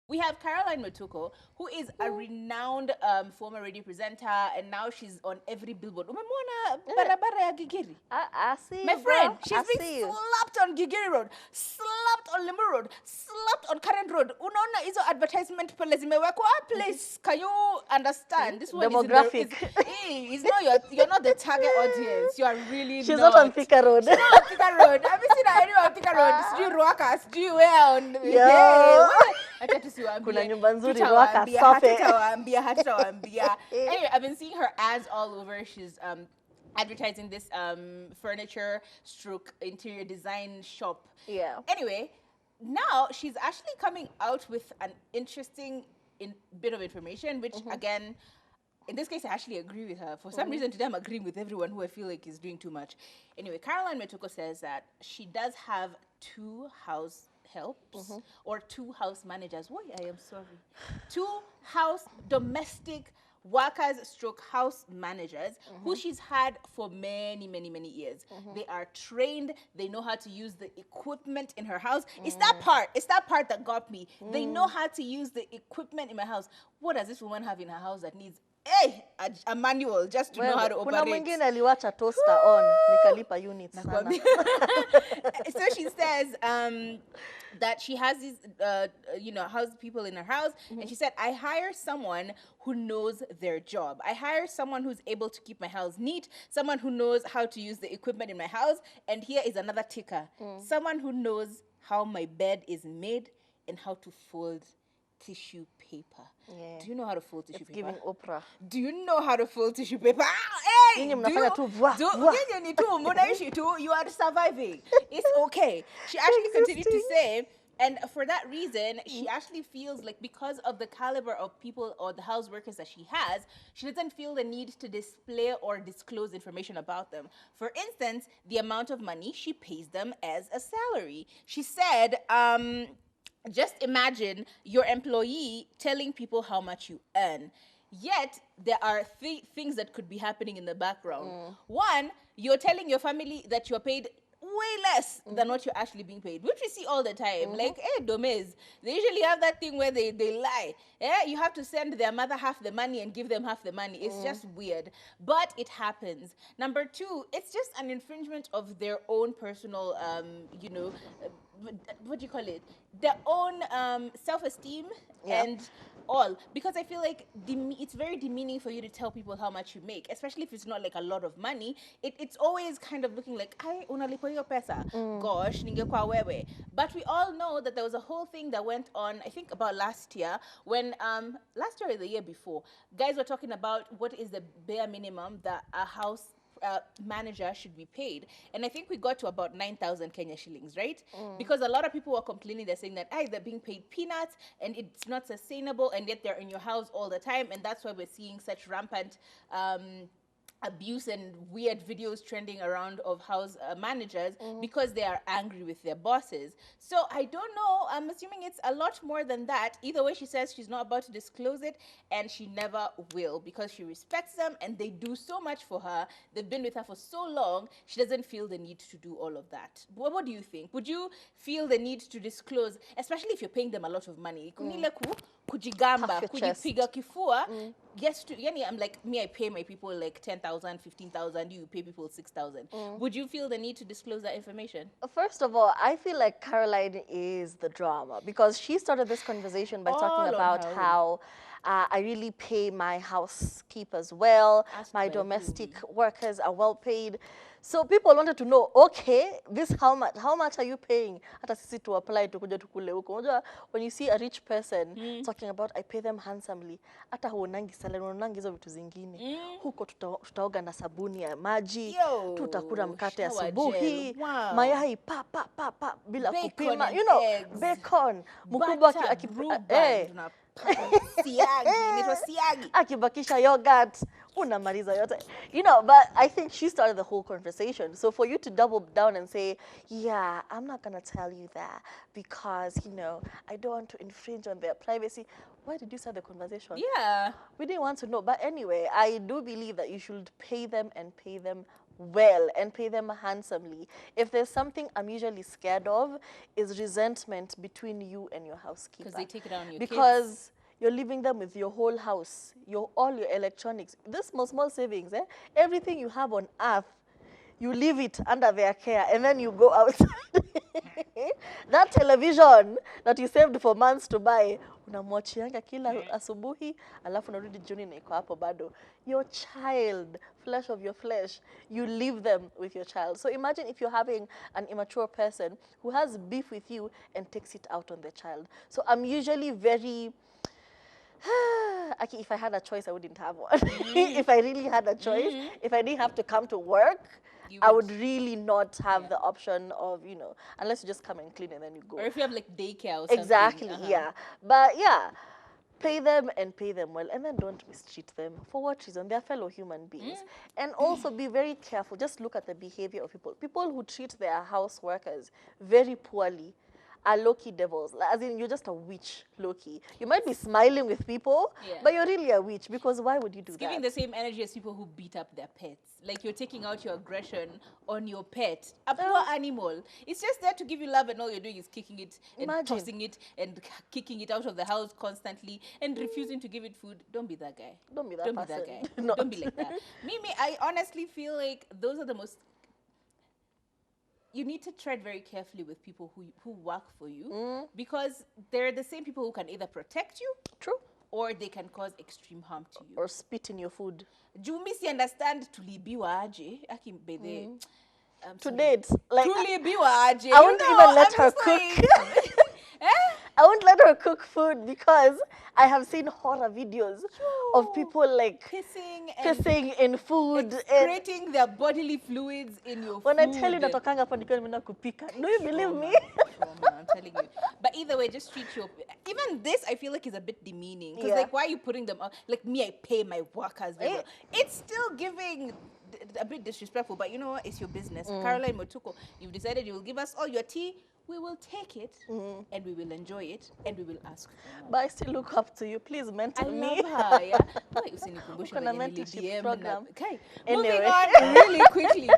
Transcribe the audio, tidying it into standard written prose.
We have Caroline Mutoko, who is a renowned former radio presenter, and now she's on every billboard. Umemwona barabara ya Gigiri? I see My you, girl. friend, she's I been see you. slapped on Gigiri Road, slapped on Limuru Road, slapped on Current Road. Unaona hizo advertisement pale zimewekwa place. Can you understand? This one Demographic. is not you're not the target audience. You are really She's not. not on Thika Road. She's not on Thika Road. Have you seen her anywhere on Thika Road? Sijui Ruaka, sijui where on. Yo. Hey, acha tusiwaambie. Kuna nyumba nzuri Ruaka, Tutawaambia, stop it. hatutawaambia. Anyway, I've been seeing her ads all over. She's advertising this furniture stroke interior design shop. Yeah. Anyway, now she's actually coming out with an interesting bit of information, which again, in this case, I actually agree with her. For some reason today, I'm agreeing with everyone who I feel like is doing too much. Anyway, Caroline Mutoko says that she does have 2 house helps or 2 house managers. Why? I am sorry. 2 house domestic workers stroke house managers who she's had for many years. They are trained, they know how to use the equipment in her house. It's that part that got me. They know how to use the equipment in my house. What does this woman have in her house that needs a manual just to know how to Kuna operate? mwingine aliwacha toaster on, nikalipa units sana. So she says that she has these house people in her house, and she said, I hire someone who knows their job. I hire someone who's able to keep my house neat, someone who knows how to use the equipment in my house, and here is another ticker. Someone who knows how my bed is made and how to fold tissue paper. Yeah. Do you know how to fold tissue It's paper? giving Oprah. Do you know how to fold tissue paper? Hey! Nyinyi mnafanya tu vwa, vwa. You are surviving. It's okay. She actually continued to say, and for that reason, she actually feels like because of the caliber of people or the house workers that she has, she doesn't feel the need to display or disclose information about them. For instance, the amount of money she pays them as a salary. She said, just imagine your employee telling people how much you earn. Yet, there are things that could be happening in the background. One, you're telling your family that you're paid way less than what you're actually being paid, which we see all the time. Like, Domes, they usually have that thing where they lie. You have to send their mother half the money and give them half the money. It's just weird. But it happens. Number 2, it's just an infringement of their own personal, what do you call it? Their own self-esteem and all. Because I feel like it's very demeaning for you to tell people how much you make, especially if it's not like a lot of money. It's always kind of looking like, ay, unalipo hiyo pesa. Gosh, ningekuwa wewe. But we all know that there was a whole thing that went on, I think about last year, when, last year or the year before, guys were talking about what is the bare minimum that a house manager should be paid. And I think we got to about 9,000 Kenya shillings, right? Because a lot of people were complaining, they're saying that, they're being paid peanuts and it's not sustainable, and yet they're in your house all the time. And that's why we're seeing such rampant abuse and weird videos trending around of house managers because they are angry with their bosses. So I don't know. I'm assuming it's a lot more than that. Either way, she says she's not about to disclose it, and she never will, because she respects them and they do so much for her. They've been with her for so long. She doesn't feel the need to do all of that. What do you think? Would you feel the need to disclose, especially if you're paying them a lot of money? Kujigamba, kujipiga kifua. Yes, I'm like, me, I pay my people like 10,000, 15,000. You pay people 6,000. Would you feel the need to disclose that information? First of all, I feel like Caroline is the drama, because she started this conversation by talking about how I really pay my housekeepers well, my domestic workers are well paid. So people wanted to know, okay, this how much are you paying? Hata sisi to apply to kuja tukule huko. When you see a rich person talking about I pay them handsomely, hata huonangi salary, huonangi hizo vitu zingine. Huko tutaoga na sabuni ya maji, tutakula mkate asubuhi, mayai pa bila kupima, bacon, mkubwa akibakisha yogurt, unamaliza yote. But I think she started the whole conversation. So for you to double down and say, yeah, I'm not going to tell you that because, I don't want to infringe on their privacy. Why did you start the conversation? Yeah. We didn't want to know. But anyway, I do believe that you should pay them and pay them well and pay them handsomely. If there's something I'm usually scared of, is resentment between you and your housekeeper. Because they take it on your because kids. You're leaving them with your whole house, all your electronics, this small savings, everything you have on earth, you leave it under their care, and then you go outside. That television that you saved for months to buy, unamwachianga kila asubuhi, alafu narudi jioni na iko hapo bado. Your child, flesh of your flesh, you leave them with your child. So imagine if you're having an immature person who has beef with you and takes it out on the child. So I'm usually very... Aki, if I had a choice, I wouldn't have one. If I really had a choice, if I didn't have to come to work, I would really not have the option of, unless you just come and clean and then you go. Or if you have like daycare or something. Exactly, yeah. But yeah, pay them and pay them well, and then don't mistreat them. For what reason? They're fellow human beings. And also be very careful. Just look at the behavior of people. People who treat their house workers very poorly are low-key devils. As in, you're just a witch, low-key. You might be smiling with people, but you're really a witch, because why would you do that? It's giving the same energy as people who beat up their pets. Like, you're taking out your aggression on your pet, a poor animal. It's just there to give you love, and all you're doing is kicking it and tossing it and kicking it out of the house constantly and refusing to give it food. Don't be that guy. Don't be that person. Be that guy. Don't be like that. I honestly feel like those are the most... You need to tread very carefully with people who work for you, because they're the same people who can either protect you, true, or they can cause extreme harm to you, or spit in your food. Do you understand? Tulibiwa aje akimbede. To date, like tulibiwa aje. I won't even let her cook. I won't let her cook food, because I have seen horror videos of people like pissing in food, excreting their bodily fluids in your when food. I tell you that natokanga hapa nikiwa nimeenda kupika, do you believe me? I'm telling you. But either way, just treat your... Even this, I feel like, is a bit demeaning. Because, like, why are you putting them out? Like, me, I pay my workers very well. It's still giving a bit disrespectful, but you know what? It's your business. Caroline Mutoko, you've decided you will give us all your tea. We will take it, and we will enjoy it, and we will ask for more. But I still look up to you. Please mentor me. I love her, yeah. Why you Kuna mentorship program. Okay, Anyway. moving on really quickly.